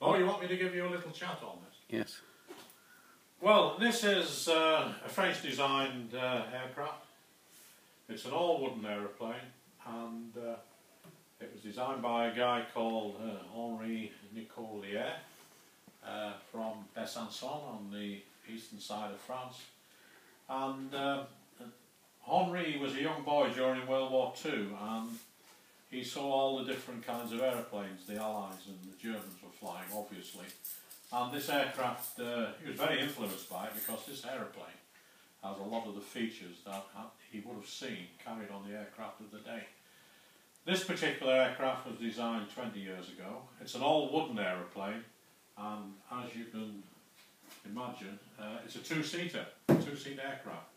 Oh, you want me to give you a little chat on this? Yes. Well, this is a French-designed aircraft. It's an all-wooden aeroplane, and it was designed by a guy called Henri Nicolier from Besançon on the eastern side of France. And Henri was a young boy during World War II, and he saw all the different kinds of aeroplanes the Allies and the Germans were flying, obviously. And this aircraft, he was very influenced by it, because this aeroplane has a lot of the features that he would have seen carried on the aircraft of the day. This particular aircraft was designed 20 years ago. It's an all-wooden aeroplane, and as you can imagine, it's a two-seat aircraft.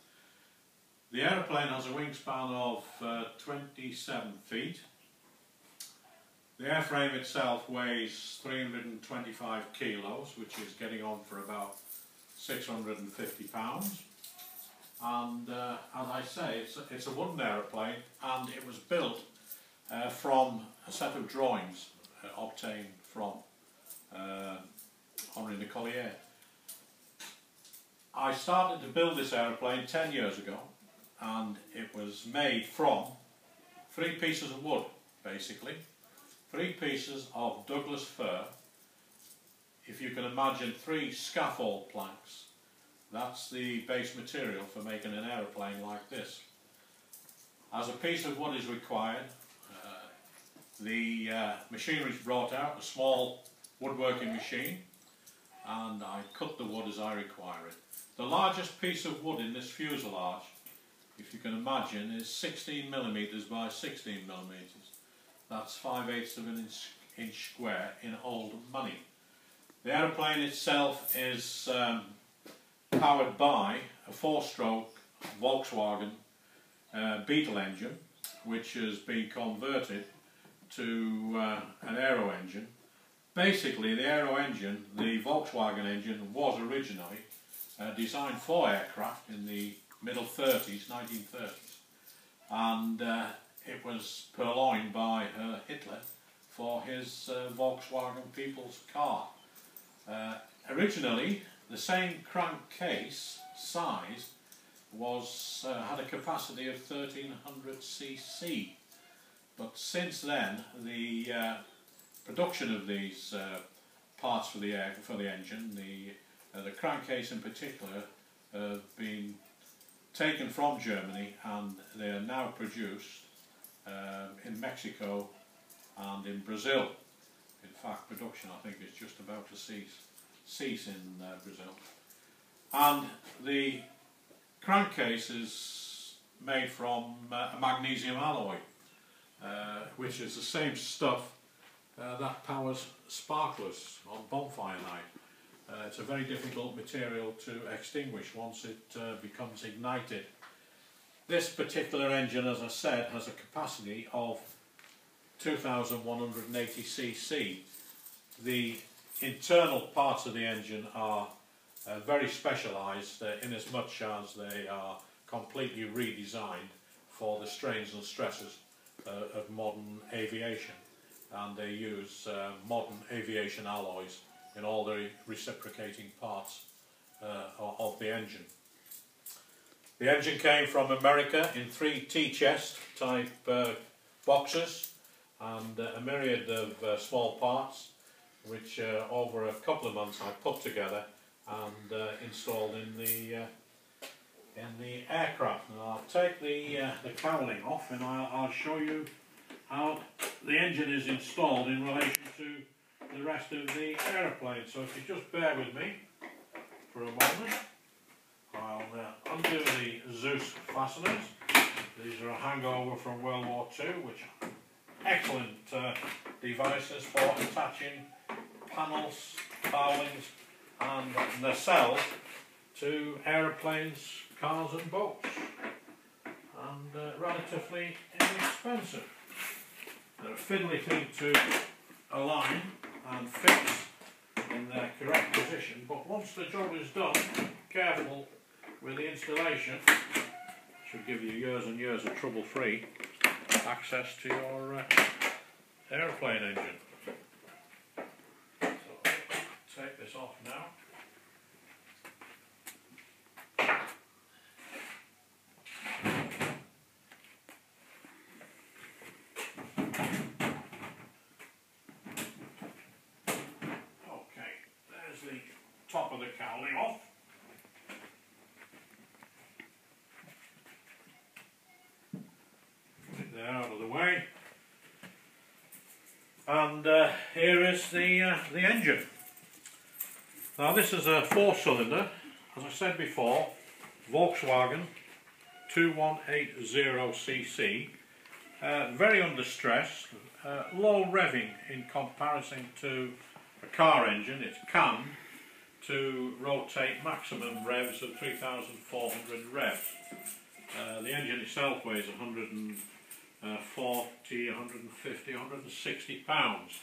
The aeroplane has a wingspan of 27 feet. The airframe itself weighs 325 kilos, which is getting on for about 650 pounds. And as I say, it's a wooden aeroplane, and it was built from a set of drawings obtained from Henri Nicolier. I started to build this aeroplane 10 years ago, and it was made from 3 pieces of wood, basically. 3 pieces of Douglas fir. If you can imagine 3 scaffold planks, that's the base material for making an aeroplane like this. As a piece of wood is required, the machinery is brought out, a small woodworking machine, and I cut the wood as I require it. The largest piece of wood in this fuselage, if you can imagine, is 16 millimetres by 16 millimetres. That's 5/8 of an inch square in old money. The aeroplane itself is powered by a 4-stroke Volkswagen Beetle engine, which has been converted to an aero engine. Basically, the aero engine, the Volkswagen engine, was originally designed for aircraft in the middle 30s, 1930s, and it was purloined by Hitler for his Volkswagen People's car. Originally, the same crankcase size had a capacity of 1300 cc, but since then the production of these parts for the engine, the crankcase in particular, have been taken from Germany, and they are now produced in Mexico and in Brazil. In fact, production, I think, is just about to cease in Brazil. And the crankcase is made from a magnesium alloy, which is the same stuff that powers sparklers on bonfire night. It's a very difficult material to extinguish once it becomes ignited. This particular engine, as I said, has a capacity of 2180 cc. The internal parts of the engine are very specialised in as much as they are completely redesigned for the strains and stresses of modern aviation, and they use modern aviation alloys in all the reciprocating parts of the engine. The engine came from America in 3 T-chest type boxes, and a myriad of small parts, which over a couple of months I put together and installed in the aircraft. Now I'll take the cowling off, and I'll show you how the engine is installed in relation to the rest of the aeroplane. So if you just bear with me for a moment, I'll undo the Zeus fasteners. These are a hangover from World War II, which are excellent devices for attaching panels, cowlings and nacelles to aeroplanes, cars and boats, and relatively inexpensive. They're a fiddly thing to align and fix in their correct position, but once the job is done, careful with the installation, should give you years and years of trouble-free access to your aeroplane engine. So cover the cowling off. Put it there out of the way. And here is the engine. Now this is a 4-cylinder, as I said before, Volkswagen 2180cc, very under stress, low revving in comparison to a car engine. It's cammed to rotate maximum revs of 3,400 revs. The engine itself weighs 140, 150, 160 pounds.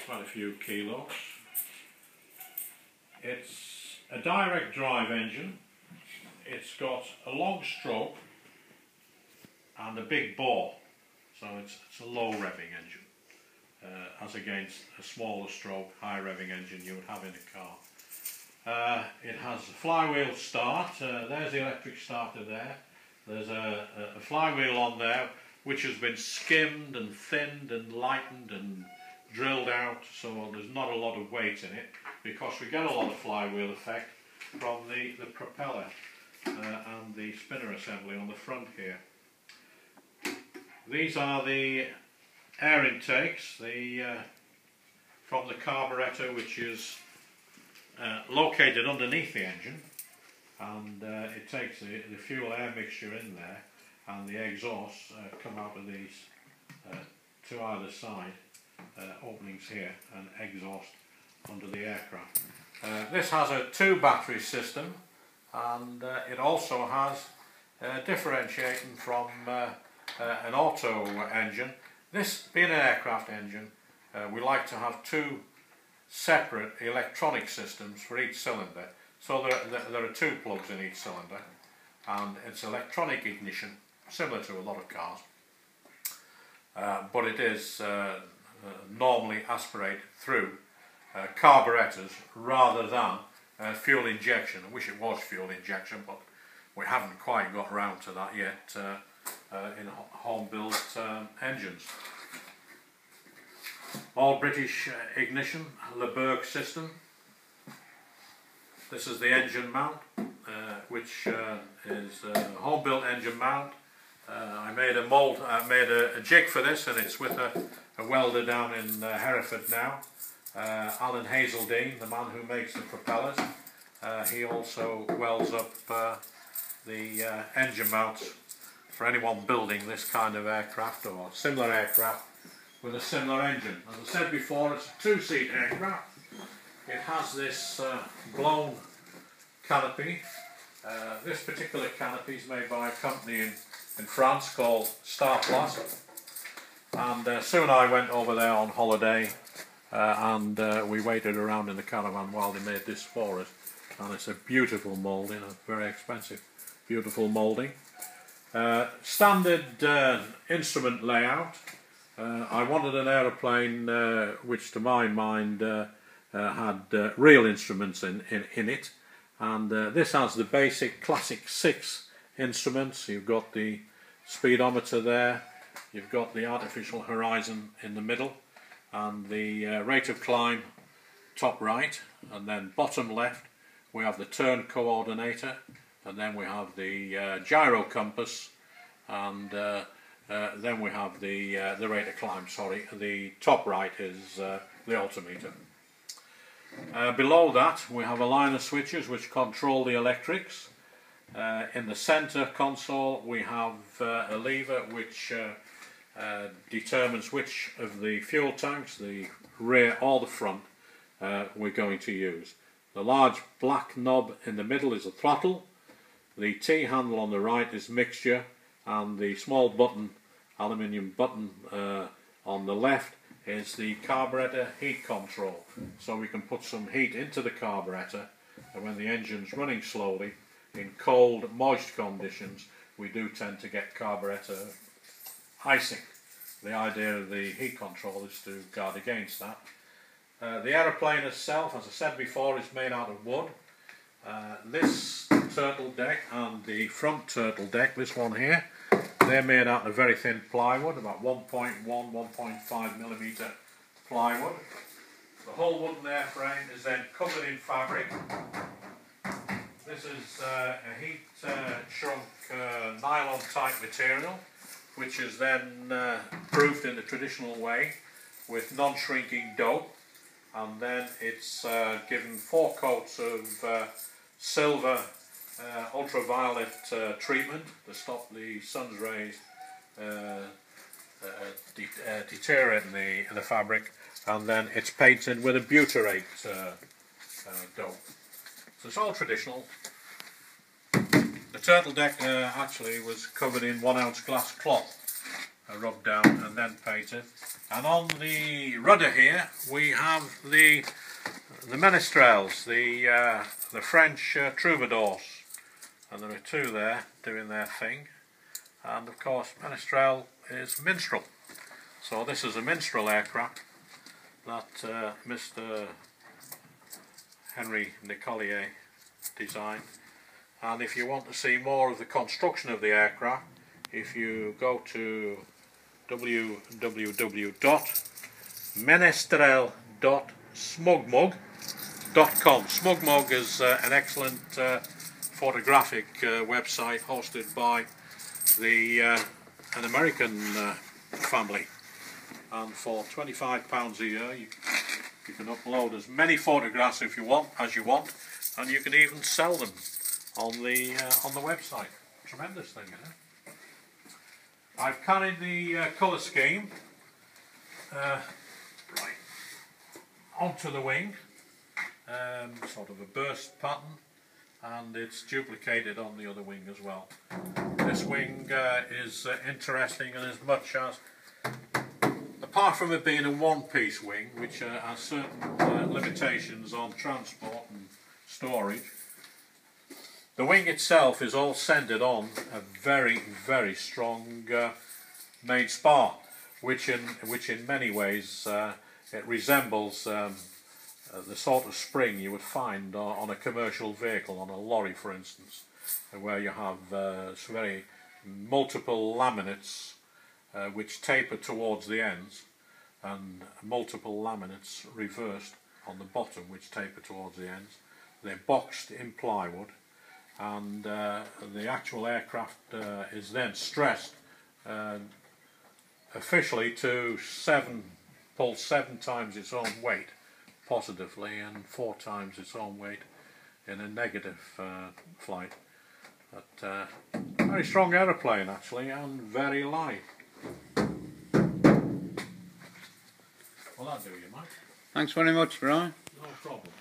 Quite a few kilos. It's a direct drive engine. It's got a long stroke and a big bore, so it's a low revving engine, as against a smaller stroke, high revving engine you would have in a car. It has a flywheel start. There's the electric starter there. There's a flywheel on there which has been skimmed and thinned and lightened and drilled out, so there's not a lot of weight in it, because we get a lot of flywheel effect from the propeller and the spinner assembly on the front here. These are the air intakes from the carburettor, which is located underneath the engine, and it takes the fuel air mixture in there, and the exhausts come out of these to either side. Openings here and exhaust under the aircraft. This has a 2-battery system, and it also has differentiating from an auto engine. This being an aircraft engine, we like to have 2 separate electronic systems for each cylinder. So there are 2 plugs in each cylinder, and it's electronic ignition, similar to a lot of cars, but it is normally aspirated through carburettors rather than fuel injection. I wish it was fuel injection, but we haven't quite got around to that yet in home-built engines. All British ignition, LeBurg system. This is the engine mount, which is a home-built engine mount. I made a mould, I made a jig for this, and it's with a welder down in Hereford now, Alan Hazeldine, the man who makes the propellers. He also welds up the engine mounts for anyone building this kind of aircraft or similar aircraft with a similar engine. As I said before, it's a 2-seat aircraft. It has this blown canopy. This particular canopy is made by a company in France called Starplast, and soon I went over there on holiday, and we waited around in the caravan while they made this for us, and it's a beautiful moulding, a very expensive, beautiful moulding. Standard instrument layout. I wanted an aeroplane which to my mind had real instruments in it, and this has the basic classic 6 instruments. You've got the speedometer there, you've got the artificial horizon in the middle, and the rate of climb top right, and then bottom left we have the turn coordinator, and then we have the gyro compass, and then we have the rate of climb, sorry. The top right is the altimeter. Below that we have a line of switches which control the electrics. In the centre console we have a lever which determines which of the fuel tanks, the rear or the front, we're going to use. The large black knob in the middle is a throttle, the T-handle on the right is mixture, and the small button, aluminium button on the left is the carburettor heat control. So we can put some heat into the carburettor, and when the engine's running slowly, in cold, moist conditions, we do tend to get carburettor icing. The idea of the heat control is to guard against that. The aeroplane itself, as I said before, is made out of wood. This turtle deck and the front turtle deck, this one here, they're made out of very thin plywood, about 1.1, 1.5 millimetre plywood. The whole wooden airframe is then covered in fabric. This is a heat shrunk nylon type material, which is then proofed in the traditional way with non-shrinking dough, and then it's given 4 coats of silver ultraviolet treatment to stop the sun's rays deteriorating the fabric, and then it's painted with a butyrate dough. So it's all traditional. The turtle deck actually was covered in 1 ounce glass cloth, rubbed down and then painted. And on the rudder here we have the Ménestrels, the French troubadours, and there are 2 there doing their thing. And of course Ménestrel is minstrel, so this is a minstrel aircraft that Mr. Henry Nicollier designed. And if you want to see more of the construction of the aircraft, if you go to www.menestrel.smugmug.com. Smugmug is an excellent photographic website hosted by an American family, and for £25 a year you can upload as many photographs as you want, and you can even sell them on the website. Tremendous thing, isn't it? I've carried the colour scheme right onto the wing, sort of a burst pattern, and it's duplicated on the other wing as well. This wing is interesting in as much as, apart from it being a one-piece wing, which has certain limitations on transport and storage, the wing itself is all centred on a very, very strong main spar, which in many ways it resembles the sort of spring you would find on a commercial vehicle, on a lorry for instance, where you have very multiple laminates which taper towards the ends, and multiple laminates reversed on the bottom which taper towards the ends. They're boxed in plywood, and the actual aircraft is then stressed officially to pull 7 times its own weight positively and 4 times its own weight in a negative flight. But very strong aeroplane actually, and very light. Well, that'll do you, Mike. Thanks very much, Brian. No problem.